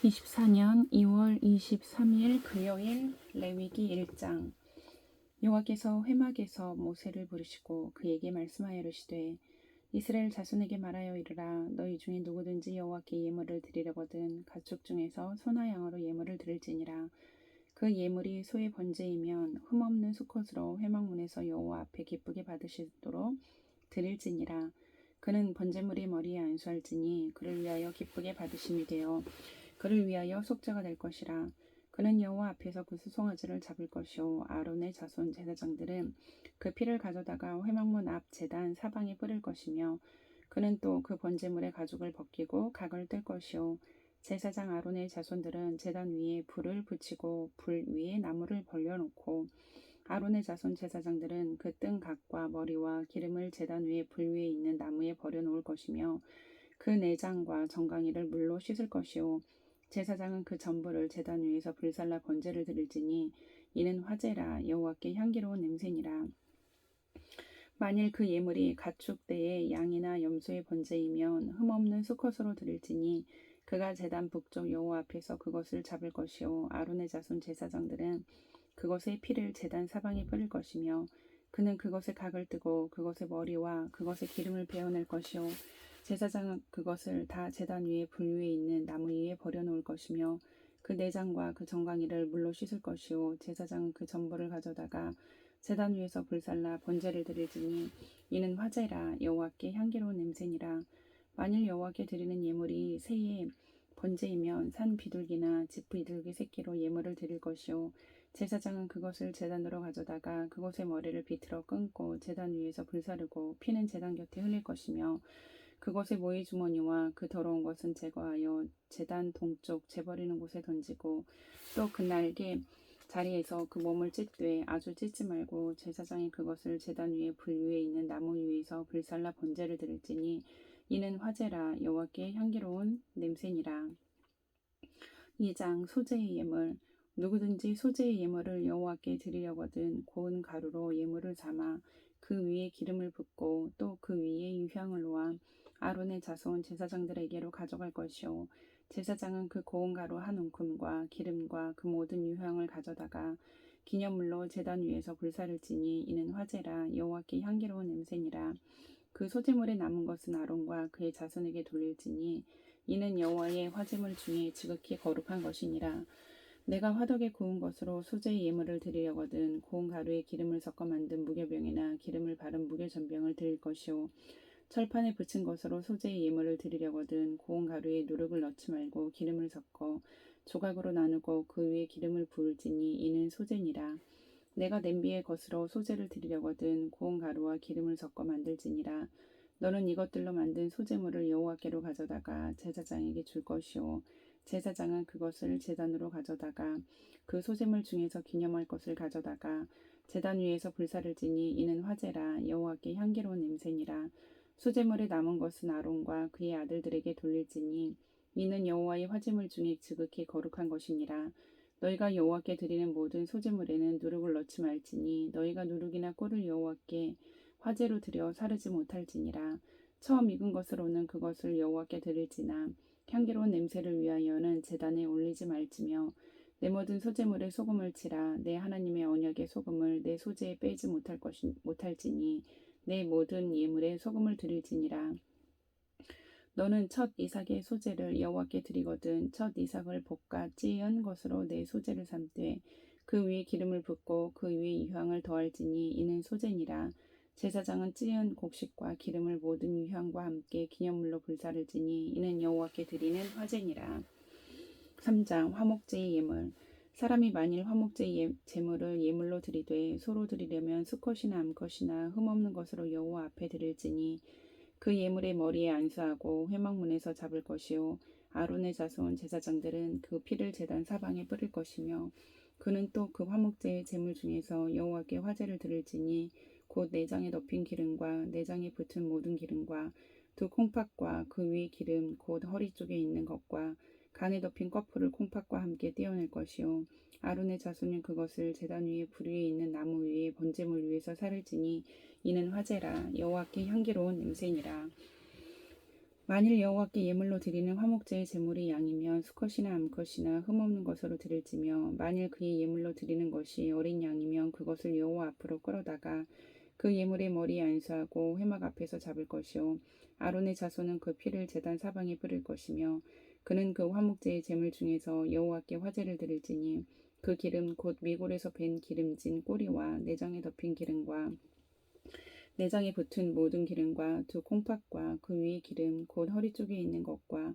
24년 2월 23일 금요일 레위기 1장. 여호와께서 회막에서 모세를 부르시고 그에게 말씀하여 이르시되 이스라엘 자손에게 말하여 이르라. 너희 중에 누구든지 여호와께 예물을 드리려거든 가축 중에서 소나 양으로 예물을 드릴지니라. 그 예물이 소의 번제이면 흠없는 수컷으로 회막문에서 여호와 앞에 기쁘게 받으시도록 드릴지니라. 그는 번제물의 머리에 안수할지니 그를 위하여 기쁘게 받으심이 되어 그를 위하여 속죄가 될 것이라. 그는 여호와 앞에서 그 수송아지를 잡을 것이요 아론의 자손 제사장들은 그 피를 가져다가 회막문 앞 제단 사방에 뿌릴 것이며 그는 또 그 번제물의 가죽을 벗기고 각을 뜰 것이요 제사장 아론의 자손들은 제단 위에 불을 붙이고 불 위에 나무를 벌려놓고 아론의 자손 제사장들은 그 뜬 각과 머리와 기름을 제단 위에 불 위에 있는 나무에 버려놓을 것이며 그 내장과 정강이를 물로 씻을 것이요 제사장은 그 전부를 제단 위에서 불살라 번제를 드릴지니 이는 화제라 여호와께 향기로운 냄새니라. 만일 그 예물이 가축 떼의 양이나 염소의 번제이면 흠없는 수컷으로 드릴지니 그가 제단 북쪽 여호와 앞에서 그것을 잡을 것이요 아론의 자손 제사장들은 그것의 피를 제단 사방에 뿌릴 것이며 그는 그것의 각을 뜨고 그것의 머리와 그것의 기름을 베어낼 것이요 제사장은 그것을 다 제단 위에 불 위에 있는 나무 위에 버려놓을 것이며 그 내장과 그 정강이를 물로 씻을 것이요 제사장은 그 전부를 가져다가 제단 위에서 불살라 번제를 드릴지니 이는 화제라 여호와께 향기로운 냄새니라. 만일 여호와께 드리는 예물이 새의 번제이면 산 비둘기나 집 비둘기 새끼로 예물을 드릴 것이요 제사장은 그것을 제단으로 가져다가 그것의 머리를 비틀어 끊고 제단 위에서 불사르고 피는 제단 곁에 흘릴 것이며 그것의 모이 주머니와 그 더러운 것은 제거하여 제단 동쪽 재버리는 곳에 던지고 또 그날개 자리에서 그 몸을 찢되 아주 찢지 말고 제사장이 그것을 제단 위에 불 위에 있는 나무 위에서 불살라 번제를 드릴지니 이는 화제라 여호와께 향기로운 냄새니라. 2장 소제의 예물. 누구든지 소제의 예물을 여호와께 드리려거든 고운 가루로 예물을 삼아 그 위에 기름을 붓고 또 그 위에 유향을 놓아 아론의 자손 제사장들에게로 가져갈 것이요 제사장은 그 고운 가루 한 움큼과 기름과 그 모든 유향을 가져다가 기념물로 제단 위에서 불사를지니 이는 화제라 여호와께 향기로운 냄새니라. 그 소제물에 남은 것은 아론과 그의 자손에게 돌릴지니 이는 여호와의 화제물 중에 지극히 거룩한 것이니라. 내가 화덕에 구운 것으로 소제의 예물을 드리려거든 고운 가루에 기름을 섞어 만든 무교병이나 기름을 바른 무교전병을 드릴 것이요 철판에 붙인 것으로 소제의 예물을 드리려거든 고운 가루에 누룩을 넣지 말고 기름을 섞어 조각으로 나누고 그 위에 기름을 부을지니 이는 소제니라. 내가 냄비의 것으로 소제를 드리려거든 고운 가루와 기름을 섞어 만들지니라. 너는 이것들로 만든 소제물을 여호와께로 가져다가 제사장에게 줄 것이요 제사장은 그것을 제단으로 가져다가 그 소제물 중에서 기념할 것을 가져다가 제단 위에서 불사를지니 이는 화제라 여호와께 향기로운 냄새니라. 소제물에 남은 것은 아론과 그의 아들들에게 돌릴지니 이는 여호와의 화제물 중에 지극히 거룩한 것이니라. 너희가 여호와께 드리는 모든 소제물에는 누룩을 넣지 말지니 너희가 누룩이나 꿀을 여호와께 화제로 드려 사르지 못할지니라. 처음 익은 것으로는 그것을 여호와께 드릴지나 향기로운 냄새를 위하여는 제단에 올리지 말지며 내 모든 소제물에 소금을 치라. 내 하나님의 언약의 소금을 내 소제에 빼지 못할지니 내 모든 예물에 소금을 드릴지니라. 너는 첫 이삭의 소제를 여호와께 드리거든 첫 이삭을 볶아 찌은 것으로 내 소제를 삼되 그 위에 기름을 붓고 그 위에 유향을 더할지니 이는 소제니라. 제사장은 찌은 곡식과 기름을 모든 유향과 함께 기념물로 불사를지니 이는 여호와께 드리는 화제니라. 3장 화목제의 예물. 사람이 만일 화목제의 제물을 예물로 드리되 소로 드리려면 수컷이나 암컷이나 흠없는 것으로 여호와 앞에 드릴지니 그 예물의 머리에 안수하고 회막문에서 잡을 것이요 아론의 자손 제사장들은 그 피를 제단 사방에 뿌릴 것이며 그는 또 그 화목제의 제물 중에서 여호와께 화제를 드릴지니 곧 내장에 덮인 기름과 내장에 붙은 모든 기름과 두 콩팥과 그 위의 기름 곧 허리 쪽에 있는 것과 간에 덮인 꺼풀을 콩팥과 함께 떼어낼 것이요 아론의 자손은 그것을 제단 위에 불 위에 있는 나무 위에 번제물 위에서 사를지니 이는 화제라 여호와께 향기로운 냄새니라. 만일 여호와께 예물로 드리는 화목제의 제물이 양이면 수컷이나 암컷이나 흠없는 것으로 드릴지며 만일 그의 예물로 드리는 것이 어린 양이면 그것을 여호와 앞으로 끌어다가 그 예물의 머리에 안수하고 회막 앞에서 잡을 것이요 아론의 자손은 그 피를 제단 사방에 뿌릴 것이며 그는 그 화목제의 제물 중에서 여호와께 화제를 드릴지니 그 기름 곧 미골에서 밴 기름진 꼬리와 내장에 덮인 기름과 내장에 붙은 모든 기름과 두 콩팥과 그 위의 기름 곧 허리 쪽에 있는 것과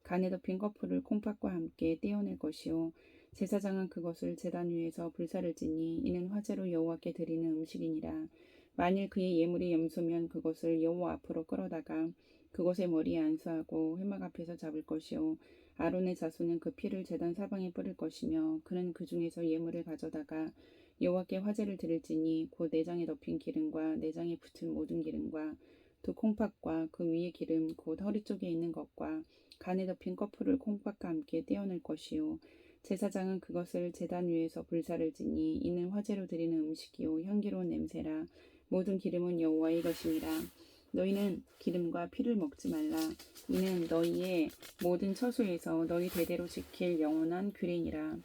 간에 덮인 거풀을 콩팥과 함께 떼어낼 것이요 제사장은 그것을 제단 위에서 불사를 지니 이는 화제로 여호와께 드리는 음식이니라. 만일 그의 예물이 염소면 그것을 여호와 앞으로 끌어다가 그것의 머리에 안수하고 회막 앞에서 잡을 것이요 아론의 자손은 그 피를 제단 사방에 뿌릴 것이며 그는 그 중에서 예물을 가져다가 여호와께 화제를 드릴지니 곧 내장에 덮인 기름과 내장에 붙은 모든 기름과 두 콩팥과 그 위의 기름 곧 허리 쪽에 있는 것과 간에 덮인 거풀을 콩팥과 함께 떼어낼 것이요 제사장은 그것을 제단 위에서 불사를 지니 이는 화제로 드리는 음식이요 향기로운 냄새라. 모든 기름은 여호와의 것이니라. 너희는 기름과 피를 먹지 말라. 이는 너희의 모든 처소에서 너희 대대로 지킬 영원한 규례니라.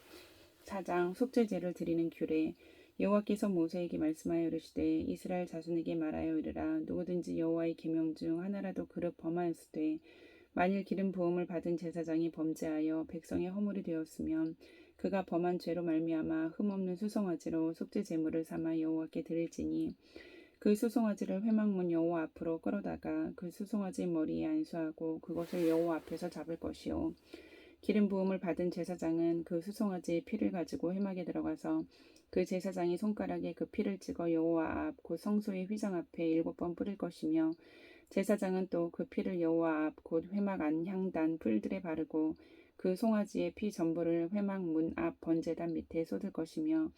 4장 속죄제를 드리는 규례. 여호와께서 모세에게 말씀하여 이르시되 이스라엘 자손에게 말하여 이르라. 누구든지 여호와의 계명 중 하나라도 그릇 범하였으되 만일 기름 부음을 받은 제사장이 범죄하여 백성의 허물이 되었으면 그가 범한 죄로 말미암아 흠없는 수송아지로 속죄 제물을 삼아 여호와께 드릴지니 그 수송아지를 회막문 여호와 앞으로 끌어다가 그 수송아지 머리에 안수하고 그것을 여호와 앞에서 잡을 것이요 기름 부음을 받은 제사장은 그 수송아지의 피를 가지고 회막에 들어가서 그 제사장이 손가락에 그 피를 찍어 여호와 앞 곧 성소의 휘장 앞에 7번 뿌릴 것이며 제사장은 또 그 피를 여호와 앞 곧 회막 안 향단 뿔들에 바르고 그 송아지의 피 전부를 회막 문 앞 번제단 밑에 쏟을 것이며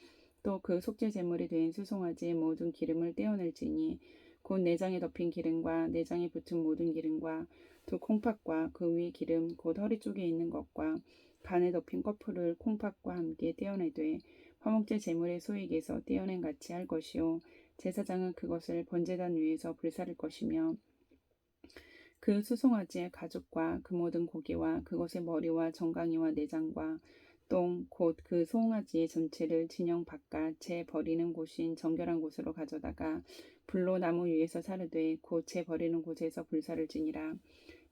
또 그 속죄 제물이 된 수송아지의 모든 기름을 떼어낼지니 곧 내장에 덮인 기름과 내장에 붙은 모든 기름과 두 콩팥과 그 위의 기름 곧 허리 쪽에 있는 것과 간에 덮인 거풀을 콩팥과 함께 떼어내되 화목제 제물의 소액에서 떼어낸 같이 할 것이요 제사장은 그것을 번제단 위에서 불사를 것이며 그 수송아지의 가죽과 그 모든 고기와 그것의 머리와 정강이와 내장과 똥 곧 그 송아지의 전체를 진영 바깥 재 버리는 곳인 정결한 곳으로 가져다가 불로 나무 위에서 사르되 곧 재 버리는 곳에서 불사를 지니라.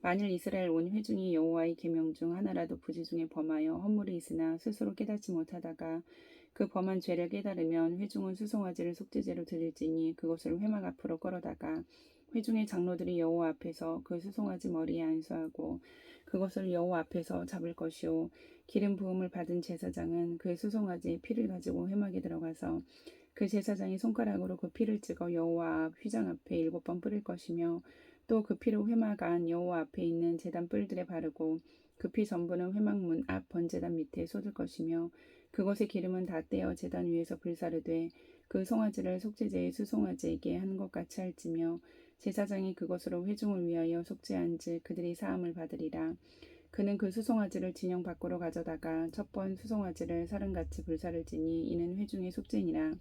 만일 이스라엘 온 회중이 여호와의 계명 중 하나라도 부지 중에 범하여 허물이 있으나 스스로 깨닫지 못하다가 그 범한 죄를 깨달으면 회중은 수송아지를 속죄제로 드릴지니 그것을 회막 앞으로 끌어다가 회중의 장로들이 여호와 앞에서 그 수송아지 머리에 안수하고 그것을 여호와 앞에서 잡을 것이요 기름 부음을 받은 제사장은 그 수송아지의 피를 가지고 회막에 들어가서 그 제사장이 손가락으로 그 피를 찍어 여호와 앞 휘장 앞에 7번 뿌릴 것이며 또 그 피로 회막 안 여호와 앞에 있는 제단 뿔들에 바르고 그 피 전부는 회막문 앞 번제단 밑에 쏟을 것이며 그것의 기름은 다 떼어 제단 위에서 불사르되 그 송아지를 속죄제의 수송아지에게 한 것 같이 할지며 제사장이 그것으로 회중을 위하여 속죄한즉 그들이 사함을 받으리라. 그는 그 수송아지를 진영 밖으로 가져다가 첫 번 수송아지를 사름같이 불사를 지니 이는 회중의 속죄니라.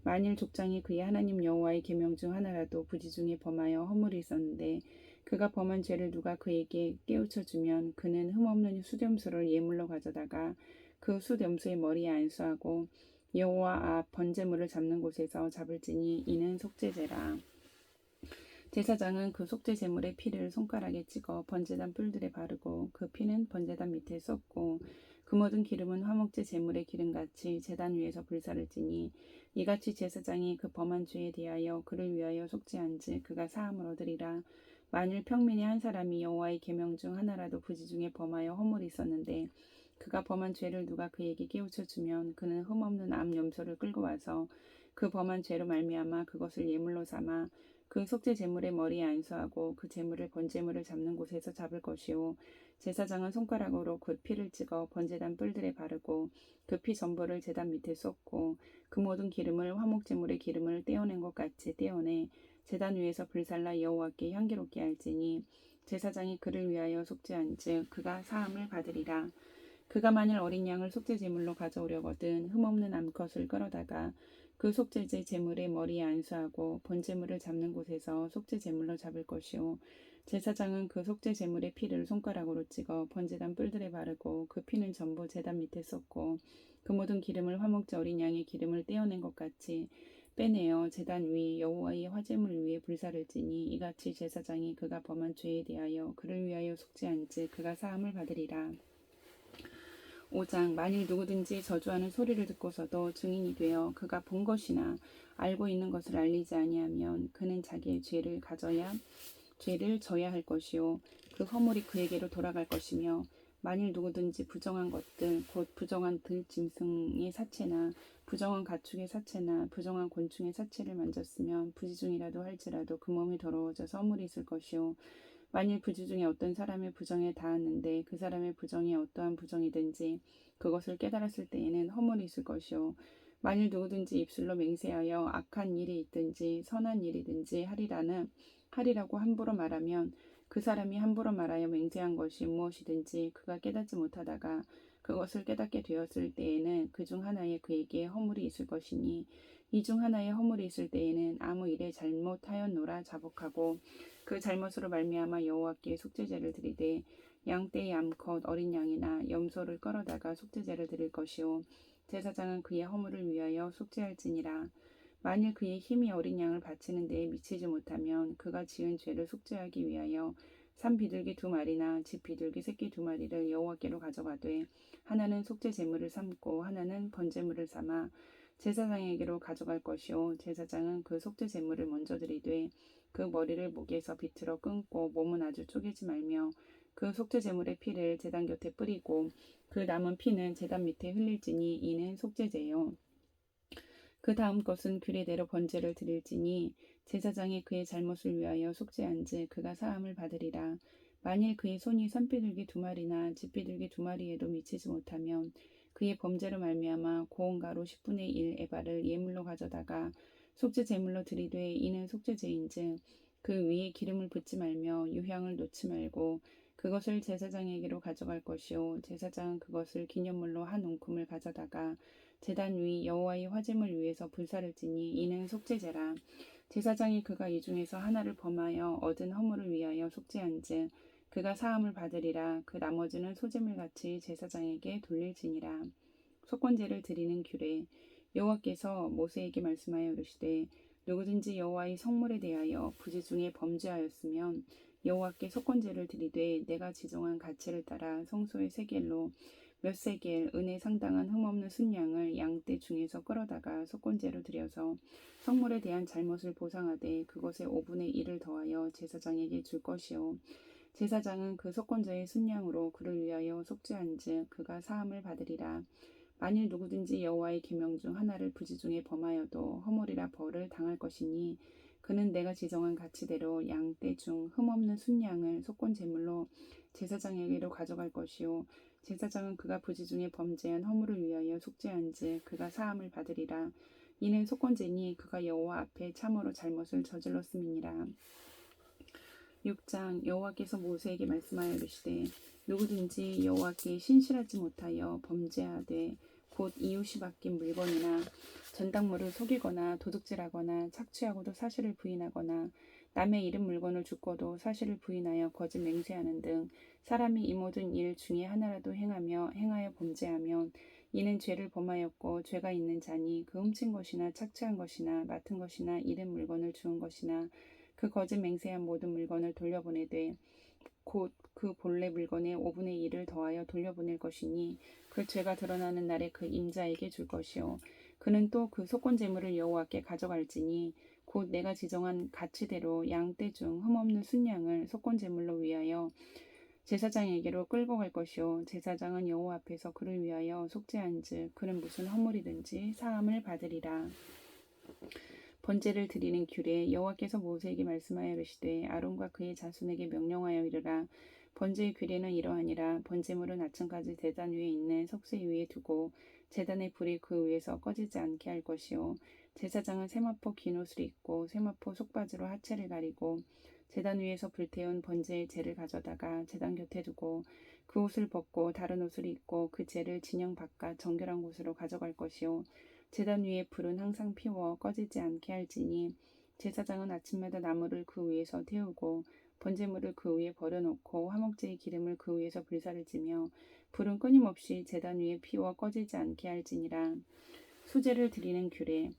만일 족장이 그의 하나님 여호와의 계명 중 하나라도 부지 중에 범하여 허물이 있었는데 그가 범한 죄를 누가 그에게 깨우쳐 주면 그는 흠없는 숫염소를 예물로 가져다가 그 숫염소의 머리에 안수하고 여호와 앞 번제물을 잡는 곳에서 잡을지니 이는 속죄제라. 제사장은 그 속죄 제물의 피를 손가락에 찍어 번제단 뿔들에 바르고 그 피는 번제단 밑에 쏟고 그 모든 기름은 화목제 제물의 기름같이 제단 위에서 불사를 지니 이같이 제사장이 그 범한 죄에 대하여 그를 위하여 속죄한즉 그가 사함을 얻으리라. 만일 평민의 한 사람이 여호와의 계명 중 하나라도 부지 중에 범하여 허물이 있었는데 그가 범한 죄를 누가 그에게 깨우쳐 주면 그는 흠없는 암 염소를 끌고 와서 그 범한 죄로 말미암아 그것을 예물로 삼아 그 속죄 제물의 머리에 안수하고 그 제물을 번제물을 잡는 곳에서 잡을 것이요 제사장은 손가락으로 그 피를 찍어 번제단 뿔들에 바르고 그 피 전부를 제단 밑에 쏟고 그 모든 기름을 화목 제물의 기름을 떼어낸 것 같이 떼어내 제단 위에서 불살라 여호와께 향기롭게 할지니 제사장이 그를 위하여 속죄한즉 그가 사함을 받으리라. 그가 만일 어린 양을 속죄 제물로 가져오려거든 흠없는 암컷을 끌어다가 그 속죄제 제물의 머리에 안수하고 번제물을 잡는 곳에서 속죄 제물로 잡을 것이요 제사장은 그 속죄 제물의 피를 손가락으로 찍어 번제단 뿔들에 바르고 그 피는 전부 제단 밑에 쏟고 그 모든 기름을 화목제 어린 양의 기름을 떼어낸 것 같이 빼내어 제단 위 여호와의 화제물 위에 불사를 지니 이같이 제사장이 그가 범한 죄에 대하여 그를 위하여 속죄한즉 그가 사함을 받으리라. 5장 만일 누구든지 저주하는 소리를 듣고서도 증인이 되어 그가 본 것이나 알고 있는 것을 알리지 아니하면 그는 자기의 죄를 져야 할 것이요 그 허물이 그에게로 돌아갈 것이며 만일 누구든지 부정한 것들 곧 부정한 들짐승의 사체나 부정한 가축의 사체나 부정한 곤충의 사체를 만졌으면 부지중이라도 할지라도 그 몸이 더러워져서 허물이 있을 것이요 만일 부지 중에 어떤 사람의 부정에 닿았는데 그 사람의 부정이 어떠한 부정이든지 그것을 깨달았을 때에는 허물이 있을 것이요 만일 누구든지 입술로 맹세하여 악한 일이 있든지 선한 일이든지 하리라고 함부로 말하면 그 사람이 함부로 말하여 맹세한 것이 무엇이든지 그가 깨닫지 못하다가 그것을 깨닫게 되었을 때에는 그 중 하나에 그에게 허물이 있을 것이니 이 중 하나에 허물이 있을 때에는 아무 일에 잘못하였노라 자복하고 그 잘못으로 말미암아 여호와께 속죄제를 드리되 양떼의 암컷 어린 양이나 염소를 끌어다가 속죄제를 드릴 것이요 제사장은 그의 허물을 위하여 속죄할지니라. 만일 그의 힘이 어린 양을 바치는 데에 미치지 못하면 그가 지은 죄를 속죄하기 위하여 산 비둘기 2마리나 집 비둘기 새끼 2마리를 여호와께로 가져가되 하나는 속죄 제물을 삼고 하나는 번제물을 삼아 제사장에게로 가져갈 것이요 제사장은 그 속죄 제물을 먼저 드리되 그 머리를 목에서 비틀어 끊고 몸은 아주 쪼개지 말며 그 속죄 제물의 피를 제단 곁에 뿌리고 그 남은 피는 제단 밑에 흘릴지니 이는 속죄제요. 그 다음 것은 규례대로 번제를 드릴지니 제사장이 그의 잘못을 위하여 속죄한즉 그가 사함을 받으리라. 만일 그의 손이 산비둘기 2마리나 집비둘기 2마리에도 미치지 못하면 그의 범죄로 말미암아 고운 가루 10분의 1 에바를 예물로 가져다가 속죄 제물로 드리되 이는 속죄제인즉 그 위에 기름을 붓지 말며 유향을 놓지 말고 그것을 제사장에게로 가져갈 것이요 제사장은 그것을 기념물로 한 웅큼을 가져다가 제단 위 여호와의 화제물 위에서 불사를 지니 이는 속죄제라. 제사장이 그가 이 중에서 하나를 범하여 얻은 허물을 위하여 속죄한즉 그가 사함을 받으리라. 그 나머지는 소제물같이 제사장에게 돌릴지니라. 속건제를 드리는 규례. 여호와께서 모세에게 말씀하여 이르시되 누구든지 여호와의 성물에 대하여 부지 중에 범죄하였으면 여호와께 속건제를 드리되 내가 지정한 가치를 따라 성소의 세겔로 몇 세겔 은에 상당한 흠없는 순양을 양떼 중에서 끌어다가 속건제로 드려서 성물에 대한 잘못을 보상하되 그것의 5분의 1을 더하여 제사장에게 줄 것이요 제사장은 그 속건제의 순양으로 그를 위하여 속죄한즉 그가 사함을 받으리라. 만일 누구든지 여호와의 계명 중 하나를 부지 중에 범하여도 허물이라 벌을 당할 것이니 그는 내가 지정한 가치대로 양떼 중 흠없는 순양을 속건 제물로 제사장에게로 가져갈 것이요 제사장은 그가 부지 중에 범죄한 허물을 위하여 속죄한즉 그가 사함을 받으리라. 이는 속건제니 그가 여호와 앞에 참으로 잘못을 저질렀음이니라. 6장 여호와께서 모세에게 말씀하여 이르시되 누구든지 여호와께 신실하지 못하여 범죄하되 곧 이웃이 맡긴 물건이나 전당물을 속이거나 도둑질하거나 착취하고도 사실을 부인하거나 남의 잃은 물건을 줍고도 사실을 부인하여 거짓 맹세하는 등 사람이 이 모든 일 중에 하나라도 행하여 범죄하면 이는 죄를 범하였고 죄가 있는 자니 그 훔친 것이나 착취한 것이나 맡은 것이나 잃은 물건을 주운 것이나 그 거짓 맹세한 모든 물건을 돌려보내되 곧 그 본래 물건의 5분의 1을 더하여 돌려보낼 것이니 그 죄가 드러나는 날에 그 임자에게 줄 것이요 그는 또 그 속건 제물을 여호와께 가져갈지니 곧 내가 지정한 가치대로 양떼 중 흠없는 순양을 속건 제물로 위하여 제사장에게로 끌고 갈 것이요 제사장은 여호와 앞에서 그를 위하여 속죄한즉 그는 무슨 허물이든지 사함을 받으리라. 번제를 드리는 규례. 여호와께서 모세에게 말씀하여 이르시되 아론과 그의 자손에게 명령하여 이르라. 번제의 규례는 이러하니라. 번제물은 아침까지 제단 위에 있는 석쇠 위에 두고 제단의 불이 그 위에서 꺼지지 않게 할 것이요 제사장은 세마포 긴 옷을 입고 세마포 속바지로 하체를 가리고 제단 위에서 불태운 번제의 재를 가져다가 제단 곁에 두고 그 옷을 벗고 다른 옷을 입고 그 재를 진영 바깥 정결한 곳으로 가져갈 것이요 제단 위에 불은 항상 피워 꺼지지 않게 할지니 제사장은 아침마다 나무를 그 위에서 태우고 번제물을 그 위에 버려놓고 화목제의 기름을 그 위에서 불사를 지며 불은 끊임없이 제단 위에 피워 꺼지지 않게 할지니라. 소제를 드리는 규례.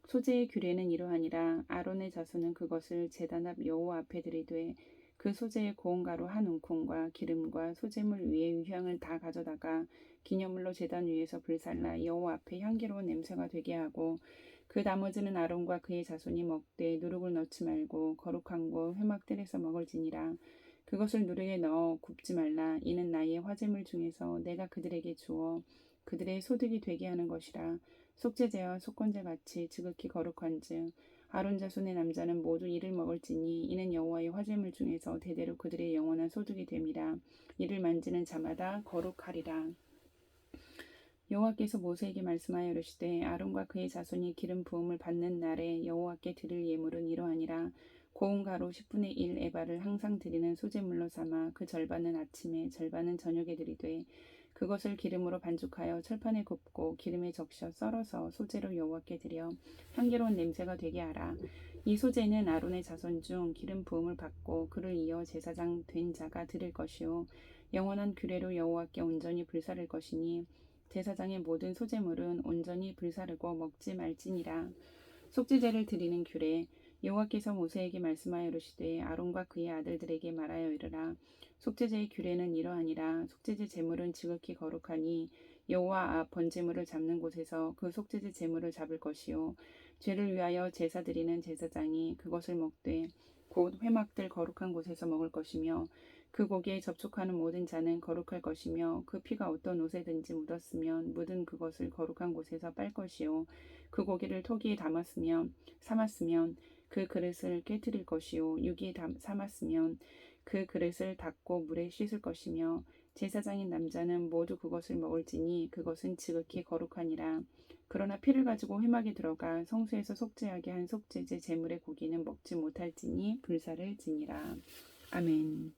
소제의 규례는 이러하니라. 아론의 자손은 그것을 제단 앞 여호와 앞에 드리되 그 소제의 고운 가루 한 움큼과 기름과 소제물 위에 향을 다 가져다가 기념물로 제단 위에서 불살라 여호와 앞에 향기로운 냄새가 되게 하고 그 나머지는 아론과 그의 자손이 먹되 누룩을 넣지 말고 거룩한 곳 회막들에서 먹을지니라. 그것을 누룩에 넣어 굽지 말라. 이는 나의 화제물 중에서 내가 그들에게 주어 그들의 소득이 되게 하는 것이라. 속죄제와 속건제 같이 지극히 거룩한즉 아론 자손의 남자는 모두 이를 먹을지니 이는 여호와의 화제물 중에서 대대로 그들의 영원한 소득이 됨이라. 이를 만지는 자마다 거룩하리라. 여호와께서 모세에게 말씀하여 이르시되 아론과 그의 자손이 기름 부음을 받는 날에 여호와께 드릴 예물은 이러하니라. 고운 가루 10분의 1 에바를 항상 드리는 소제물로 삼아 그 절반은 아침에 절반은 저녁에 드리되 그것을 기름으로 반죽하여 철판에 굽고 기름에 적셔 썰어서 소제로 여호와께 드려 향기로운 냄새가 되게 하라. 이 소제는 아론의 자손 중 기름 부음을 받고 그를 이어 제사장 된 자가 드릴 것이요 영원한 규례로 여호와께 온전히 불사를 것이니 제사장의 모든 소제물은 온전히 불사르고 먹지 말지니라. 속죄제를 드리는 규례. 여호와께서 모세에게 말씀하여 이르시되 아론과 그의 아들들에게 말하여 이르라. 속죄제의 규례는 이러하니라. 속죄제 제물은 지극히 거룩하니 여호와 앞 번제물을 잡는 곳에서 그 속죄제 제물을 잡을 것이요 죄를 위하여 제사 드리는 제사장이 그것을 먹되 곧 회막들 거룩한 곳에서 먹을 것이며 그 고기에 접촉하는 모든 자는 거룩할 것이며 그 피가 어떤 옷에든지 묻었으면 묻은 그것을 거룩한 곳에서 빨 것이요 그 고기를 토기에 삶았으면 그 그릇을 깨뜨릴 것이요 유기에 삶았으면 그 그릇을 닦고 물에 씻을 것이며 제사장인 남자는 모두 그것을 먹을지니 그것은 지극히 거룩하니라. 그러나 피를 가지고 회막에 들어가 성소에서 속죄하게 한 속죄제 제물의 고기는 먹지 못할지니 불사를 지니라. 아멘.